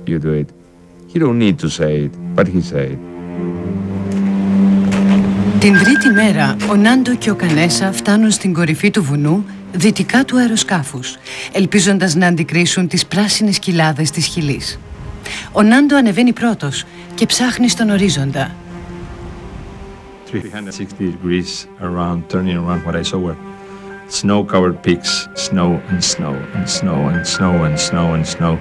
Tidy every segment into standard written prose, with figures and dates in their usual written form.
you do it. You don't need to say it, but he said. Την τρίτη μέρα, ο Νάντο και ο Κανέσα φτάνουν στην κορυφή του βουνού, δυτικά του αεροσκάφους, ελπίζοντας να αντικρίσουν τις πράσινες κοιλάδες της Χιλής. Ο Νάντο ανεβαίνει πρώτος και ψάχνει στον ορίζοντα. 360 degrees around, turning around what I saw were snow-covered peaks, snow and snow and snow and snow and snow and snow.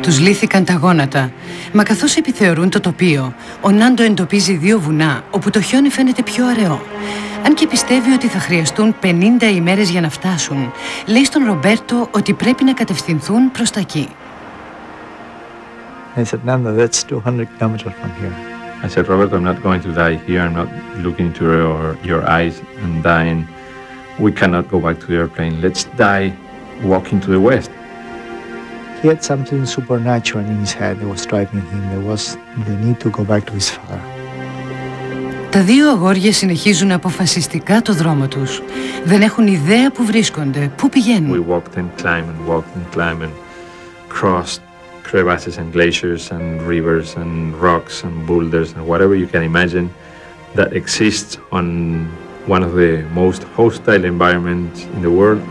Τους λύθηκαν τα γόνατα, μα καθώς επιθεωρούν το τοπίο, ο Νάντο εντοπίζει δύο βουνά όπου το χιόνι φαίνεται πιο αραιό. Αν και πιστεύει ότι θα χρειαστούν 50 ημέρες για να φτάσουν, λέει στον Ρομπέρτο ότι πρέπει να κατευθυνθούν προς τα εκεί. I said, Nando, that's 200 kilometers from here. I said, Roberto, I'm not going to die here. I'm not looking into your eyes and dying. We cannot go back to the airplane. Let's die walking to the west. He had something supernatural in his head that was driving him. There was the need to go back to his father. Τα δύο αγόρια συνεχίζουν αποφασιστικά το δρόμο τους. Δεν έχουν ιδέα που βρίσκονται, πού πηγαίνουν. We walked and climbed and crossed crevasses and glaciers and rivers and rocks and boulders and whatever you can imagine that exists on one of the most hostile environments in the world.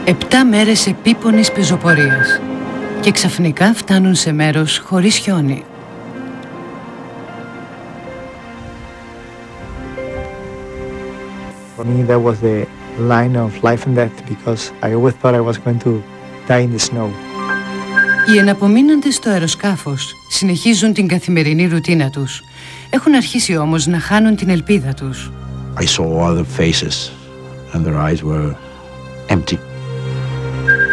7 μέρες επίπονης πεζοπορίας και ξαφνικά φτάνουν σε μέρος χωρίς χιόνι. For me, that was the line of life and death because I always thought I was going to die in the snow. Οι εναπομείνοντες στο αεροσκάφος συνεχίζουν την καθημερινή ρουτίνα τους. Έχουν αρχίσει όμως να χάνουν την ελπίδα τους. I saw other faces and their eyes were empty.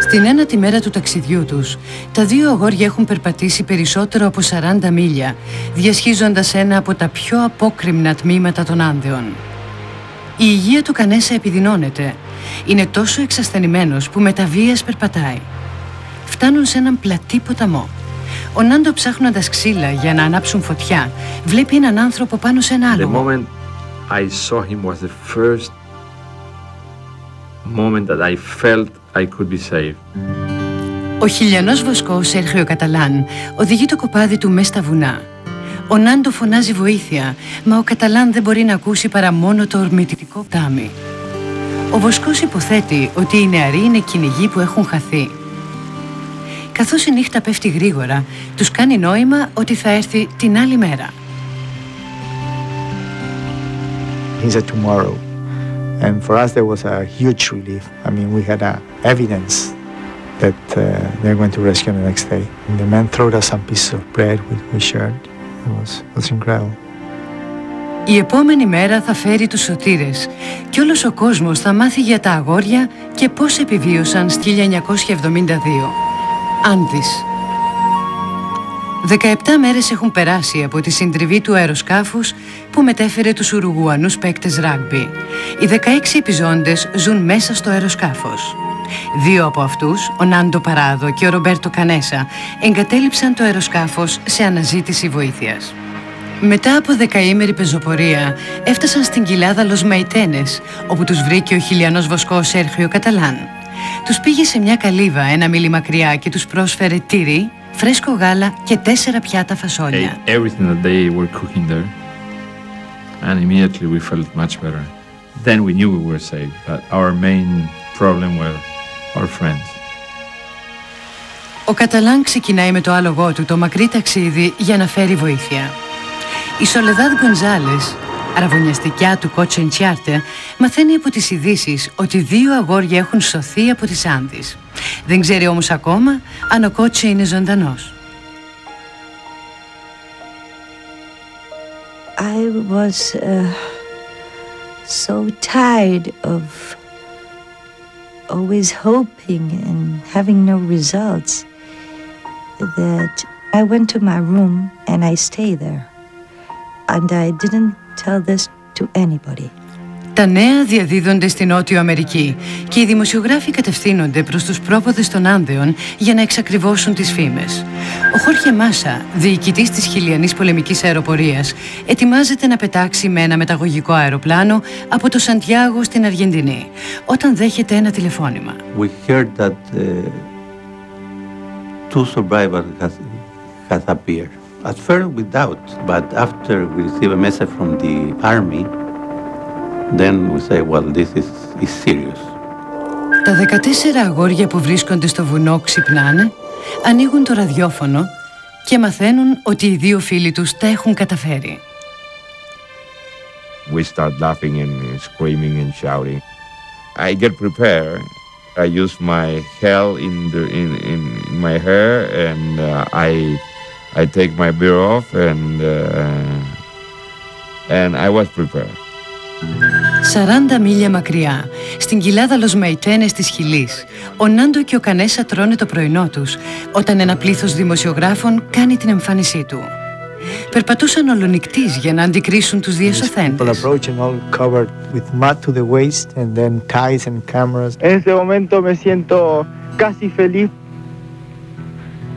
Στην ένατη μέρα του ταξιδιού τους, τα δύο αγόρια έχουν περπατήσει περισσότερο από 40 μίλια, διασχίζοντας ένα από τα πιο απόκρημνα τμήματα των Άνδεων. Η υγεία του Κανέσα επιδεινώνεται. Είναι τόσο εξασθενημένος που με τα βίας περπατάει. Φτάνουν σε έναν πλατή ποταμό. Ο Νάντο, ψάχνοντας ξύλα για να ανάψουν φωτιά, βλέπει έναν άνθρωπο πάνω σε ένα άλογο. The moment I saw him was the first moment that I felt I could be saved. Ο χιλιανός βοσκός Σέρχιο Καταλάν οδηγεί το κοπάδι του μέσα στα βουνά. Ο Νάντο φωνάζει βοήθεια, μα ο Καταλάν δεν μπορεί να ακούσει παρά μόνο το ορμητικό ποτάμι. Ο βοσκός υποθέτει ότι οι νεαροί είναι κυνηγοί που έχουν χαθεί. Καθώς η νύχτα πέφτει γρήγορα, τους κάνει νόημα ότι θα έρθει την άλλη μέρα. He said tomorrow. And for us there was a huge relief. I mean, we had evidence that they're going to rescue the next day. And the man threw us some pieces of bread which we shared. It was incredible. Η επόμενη μέρα θα φέρει τους σωτήρες και όλος ο κόσμος θα μάθει για τα αγόρια και πώς επιβίωσαν στη 1972. Άνδης. 17 μέρες έχουν περάσει από τη συντριβή του αεροσκάφους που μετέφερε τους Ουρουγουανούς παίκτες ράγκμπι. Οι 16 επιζώντες ζουν μέσα στο αεροσκάφος. 2 από αυτούς, ο Νάντο Παράδο και ο Ρομπέρτο Κανέσα, εγκατέλειψαν το αεροσκάφος σε αναζήτηση βοήθειας. Μετά από 10ημερη πεζοπορία, έφτασαν στην κοιλάδα Λος Μαϊτένες, όπου τους βρήκε ο χιλιανός βοσκός Σέρχιο Καταλάν. Τους πήγε σε μια καλύβα 1 μίλι μακριά και τους πρόσφερε τύρι, φρέσκο γάλα και 4 πιάτα φασόλια. Everything that they were cooking there, and immediately we felt much better. Then we knew we were safe, but our main problem were our friends. Ο Καταλάν ξεκινάει με το άλογό του το μακρύ ταξίδι για να φέρει βοήθεια. Η Σολεδάδ Γκονζάλες, αραβωνιαστικιά του Κότσε Εντσιάρτε, μαθαίνει από τις ειδήσεις ότι 2 αγόρια έχουν σωθεί από τις Άνδης. Δεν ξέρει όμως ακόμα αν ο Κότσε είναι ζωντανός. I was so tired of always hoping and having no results that I went to my room and I stayed there. And I didn't tell this to anybody. Τα νέα διαδίδονται στη Νότιο Αμερική και οι δημοσιογράφοι κατευθύνονται προς τους πρόποδες των Άνδεων για να εξακριβώσουν τις φήμες. Ο Χόρχε Μάσα, διοικητής της χιλιανής πολεμικής αεροπορίας, ετοιμάζεται να πετάξει με ένα μεταγωγικό αεροπλάνο από το Σαντιάγο στην Αργεντινή, όταν δέχεται ένα τηλεφώνημα. We heard that two survivors has appeared. At first we doubt, but after we receive a message from the army, then we say, well, this is serious. Τα 14 αγόρια που βρίσκονται στο βουνό ξυπνάνε, ανοίγουν το ραδιόφωνο και μαθαίνουν ότι οι δύο φίλοι τους τα έχουν καταφέρει. We start laughing and screaming and shouting. I get prepared. I use my hair in my hair, and I take my beard off, and I was prepared. 40 μίλια μακριά, στην κοιλάδα Los Maitenes της Χιλής, ο Νάντο και ο Κανέσα τρώνε το πρωινό τους, όταν ένα πλήθος δημοσιογράφων κάνει την εμφάνισή του. Περπατούσαν ολονυχτής για να αντικρίσουν τους διασωθέντες.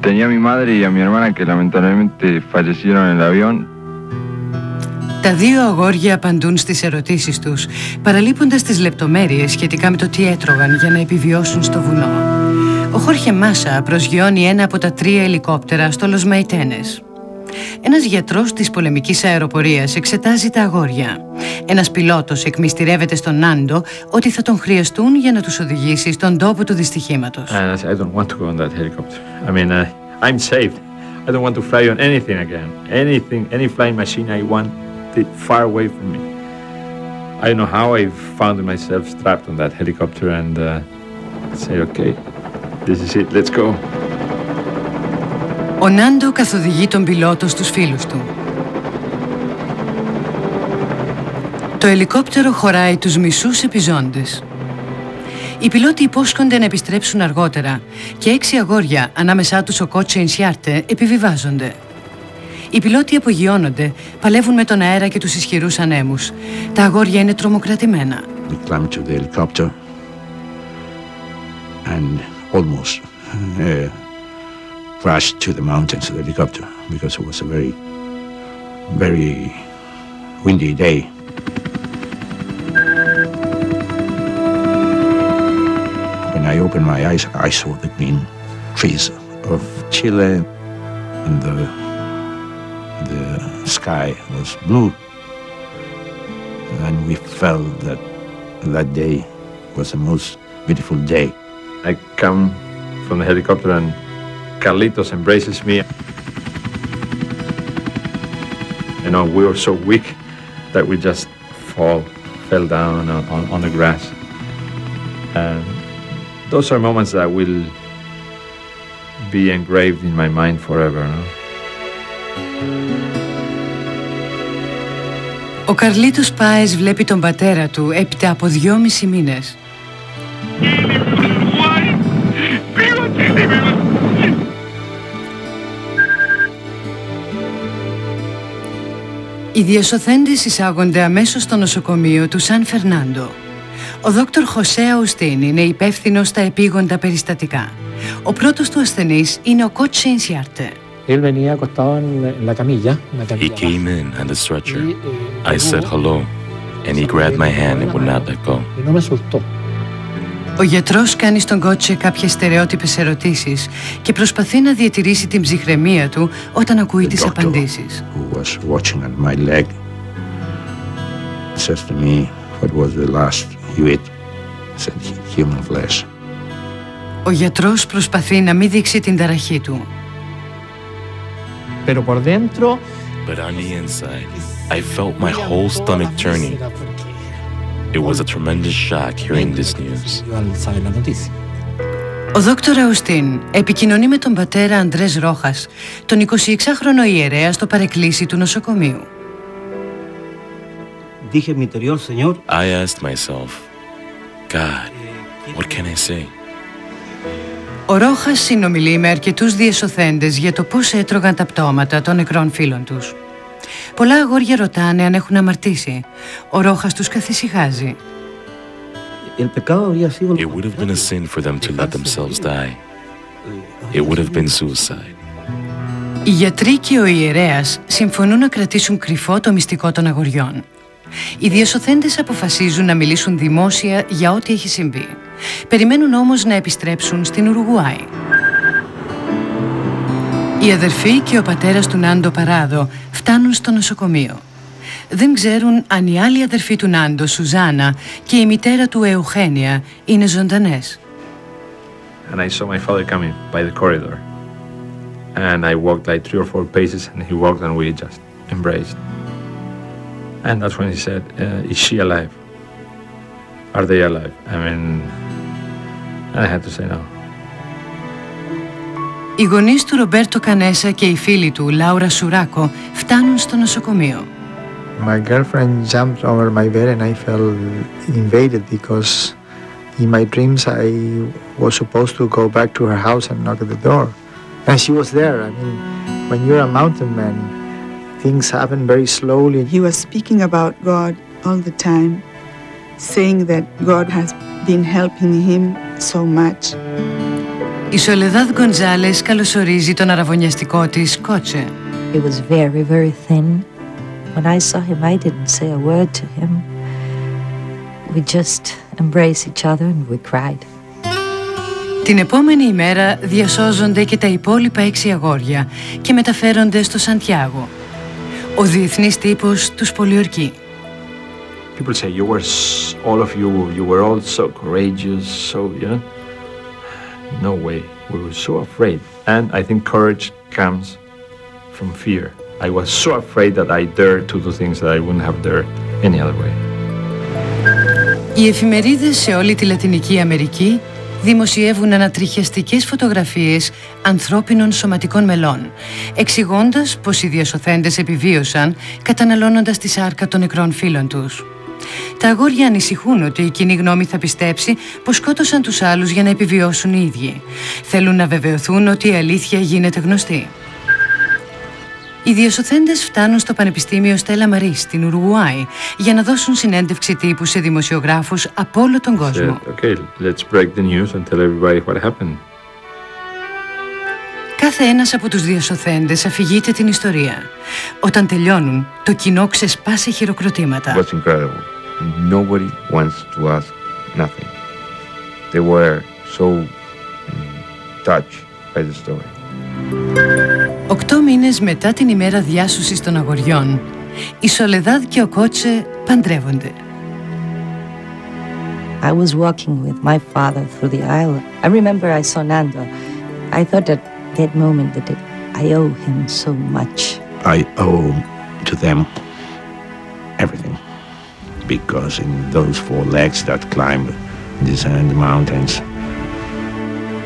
Tenía a mi madre y a mi hermana que lamentablemente fallecieron en el avión. Τα δύο αγόρια απαντούν στις ερωτήσεις τους, παραλείποντας τις λεπτομέρειες σχετικά με το τι έτρωγαν για να επιβιώσουν στο βουνό. Ο Χόρχε Μάσα προσγειώνει ένα από τα 3 ελικόπτερα στο Los Maitenes. Ένας γιατρός της πολεμικής αεροπορίας εξετάζει τα αγόρια. Ένας πιλότος εκμυστηρεύεται στον Νάντο ότι θα τον χρειαστούν για να τους οδηγήσει στον τόπο του δυστυχήματος. I don't want to go on that helicopter. I mean, I'm saved. I don't want to fly on anything again. Any flying machine, I want it far away from me. I don't know how I found myself strapped on that helicopter and say, okay, this is it, let's go. Ο Νάντο καθοδηγεί τον πιλότο στους φίλους του. Το ελικόπτερο χωράει τους μισούς επιζώντες. Οι πιλότοι υπόσχονται να επιστρέψουν αργότερα και 6 αγόρια, ανάμεσά τους ο Κότσε Ινσιάρτε, επιβιβάζονται. Οι πιλότοι απογειώνονται, παλεύουν με τον αέρα και τους ισχυρούς ανέμους. Τα αγόρια είναι τρομοκρατημένα. We climbed to the helicopter and almost crashed to the mountains of the helicopter because it was a very, very windy day. When I opened my eyes, I saw the green trees of Chile, and the sky was blue. And we felt that that day was the most beautiful day. I come from the helicopter and Carlitos embraces me. You know, we were so weak that we just fell down on the grass. And those are moments that will be engraved in my mind forever. No? Ο Καρλίτος Πάες βλέπει τον πατέρα του έπειτα από 2,5 μήνες. Οι διασωθέντες εισάγονται αμέσως στο νοσοκομείο του Σαν Φερνάντο. Ο δόκτωρ Χωσέ Αουστίν είναι υπεύθυνος στα επίγοντα περιστατικά. Ο πρώτος του ασθενής είναι ο Κότσε Ινσιάρτε. He came in on the stretcher. I said hello, and he grabbed my hand and would not let go. Ο γιατρός κάνει στον Κότσε κάποιες στερεότυπες ερωτήσεις και προσπαθεί να διατηρήσει την ψυχραιμία του όταν ακούει τις απαντήσεις. Who was watching at my leg says to me, "What was the last you ate?" I said, "Human flesh." Ο γιατρός προσπαθεί να μην δείξει την ταραχή του. But on the inside, I felt my whole stomach turning. It was a tremendous shock hearing this news. Ο δόκτωρ Αουστίν επικοινωνεί με τον πατέρα Αντρές Ρόχας, τον 26χρονο ιερέα στο παρεκκλήσι του νοσοκομείου. I asked myself, God, what can I say? Ο Ρόχας συνομιλεί με αρκετούς διασωθέντες για το πώς έτρωγαν τα πτώματα των νεκρών φίλων τους. Πολλά αγόρια ρωτάνε αν έχουν αμαρτήσει. Ο Ρόχας τους καθησυχάζει. It would have been a sin for them to let themselves die. It would have been suicide. Οι γιατροί και ο ιερέας συμφωνούν να κρατήσουν κρυφό το μυστικό των αγοριών. Οι διασωθέντες αποφασίζουν να μιλήσουν δημόσια για ό,τι έχει συμβεί. Περιμένουν όμως να επιστρέψουν στην Ουρουγουάη. Η αδερφή και ο πατέρας του Νάντο Παράδο φτάνουν στο νοσοκομείο. Δεν ξέρουν αν η άλλη αδερφή του Νάντο, Σουζάνα, και η μητέρα του, Εουχένια, είναι ζωντανές. And I saw my father coming by the corridor. And I walked like 3 or 4 paces and he walked and we just embraced. And that's when he said, is she alive? Are they alive? I mean, I had to say no. Οι γονείς του Ρομπέρτο Κανέσα και οι φίλοι του, Λάουρα Σουράκο, φτάνουν στο νοσοκομείο. My girlfriend jumped over my bed and I felt invaded because in my dreams I was supposed to go back to her house and knock at the door. And she was there. I mean, when you're a mountain man, things happen very slowly. He was speaking about God all the time, saying that God has been helping him so much. Η Σολεδάδ Γκοντζάλες καλωσορίζει τον αραβωνιαστικό της Κότσε. He was very, very thin. When I saw him, I didn't say a word to him. We just embraced each other and we cried. Την επόμενη ημέρα διασώζονται και τα υπόλοιπα 6 αγόρια και μεταφέρονται στο Σαντιάγο. Ο διεθνής τύπος τους πολιορκεί. People say you were all of you were all so courageous, so you know. No way. We were so afraid. And I think courage comes from fear. I was so afraid that I dared to do things that I wouldn't have dared any other way. Οι εφημερίδες σε όλη τη Λατινική Αμερική δημοσιεύουν ανατριχιαστικές φωτογραφίες ανθρώπινων σωματικών μελών, εξηγώντας πως οι διασωθέντες επιβίωσαν καταναλώνοντας τη σάρκα των νεκρών φίλων τους. Τα αγόρια ανησυχούν ότι η κοινή γνώμη θα πιστέψει πως σκότωσαν τους άλλους για να επιβιώσουν οι ίδιοι. Θέλουν να βεβαιωθούν ότι η αλήθεια γίνεται γνωστή. Οι διασωθέντες φτάνουν στο Πανεπιστήμιο Στέλλα Μαρί στην Ουρουγουάη για να δώσουν συνέντευξη τύπου σε δημοσιογράφους από όλο τον κόσμο. Okay, let's break the news and tell everybody what happened. Κάθε ένας από τους διασωθέντες αφηγείται την ιστορία. Όταν τελειώνουν, το κοινό ξεσπάσει χειροκροτήματα. It was incredible. Nobody wants to ask nothing. They were so touched by the story. 8 μήνες μετά την ημέρα διάσωσης των αγοριών, η Σολεδάδ και ο Κότσε παντρεύονται. I was walking with my father through the aisle. I remember I saw Nando. I thought at that moment that I owe him so much. I owe to them everything. Because in those 4 legs that climb the mountains,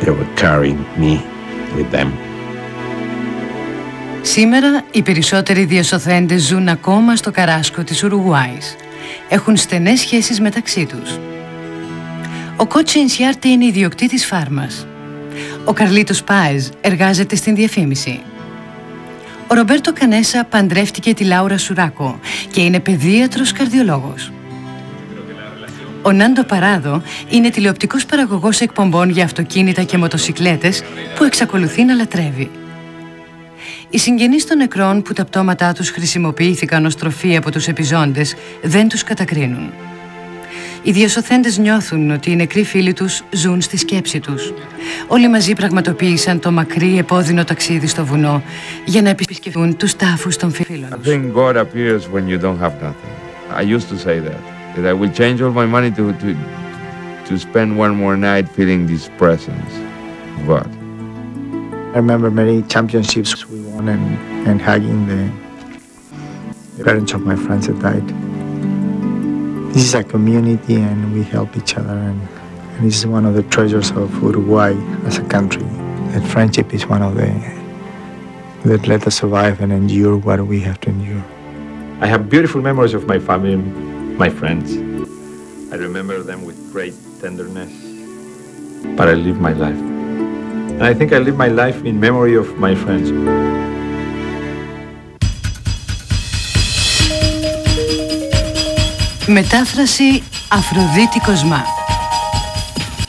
they were carrying me with them. Σήμερα οι περισσότεροι διασωθέντες ζουν ακόμα στο Καράσκο της Ουρουγουάης. Έχουν στενές σχέσεις μεταξύ τους. Ο Κότσε Ινσιάρτε είναι ιδιοκτήτης φάρμας. Ο Καρλίτος Πάεζ εργάζεται στην διαφήμιση. Ο Ρομπέρτο Κανέσα παντρεύτηκε τη Λάουρα Σουράκο και είναι παιδίατρος καρδιολόγος. Ο Νάντο Παράδο είναι τηλεοπτικός παραγωγός εκπομπών για αυτοκίνητα και μοτοσικλέτες που εξακολουθεί να λατρεύει. Οι συγγενείς των νεκρών που τα πτώματά τους χρησιμοποιήθηκαν ως τροφή από τους επιζώντες δεν τους κατακρίνουν. Οι διασωθέντες νιώθουν ότι οι νεκροί φίλοι τους ζουν στη σκέψη τους. Όλοι μαζί πραγματοποίησαν το μακρύ επώδυνο ταξίδι στο βουνό για να επισκεφθούν τους τάφους των φίλων τους. I think God appears when you don't have nothing. I used to say that I will change all my money to spend one more night feeling this presence of God. I remember many championships we won and hugging the parents of my friends that died. This is a community and we help each other and this is one of the treasures of Uruguay as a country. That friendship is one of that let us survive and endure what we have to endure. I have beautiful memories of my family, my friends. I remember them with great tenderness, but I live my life. And I think I live my life in memory of my friends. Μετάφραση Αφροδίτη Κοσμά.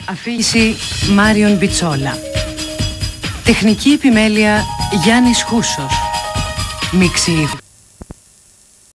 Αφήγηση Μάριον Μπιτσόλα. Τεχνική επιμέλεια Γιάννης Χούσος. Μίξη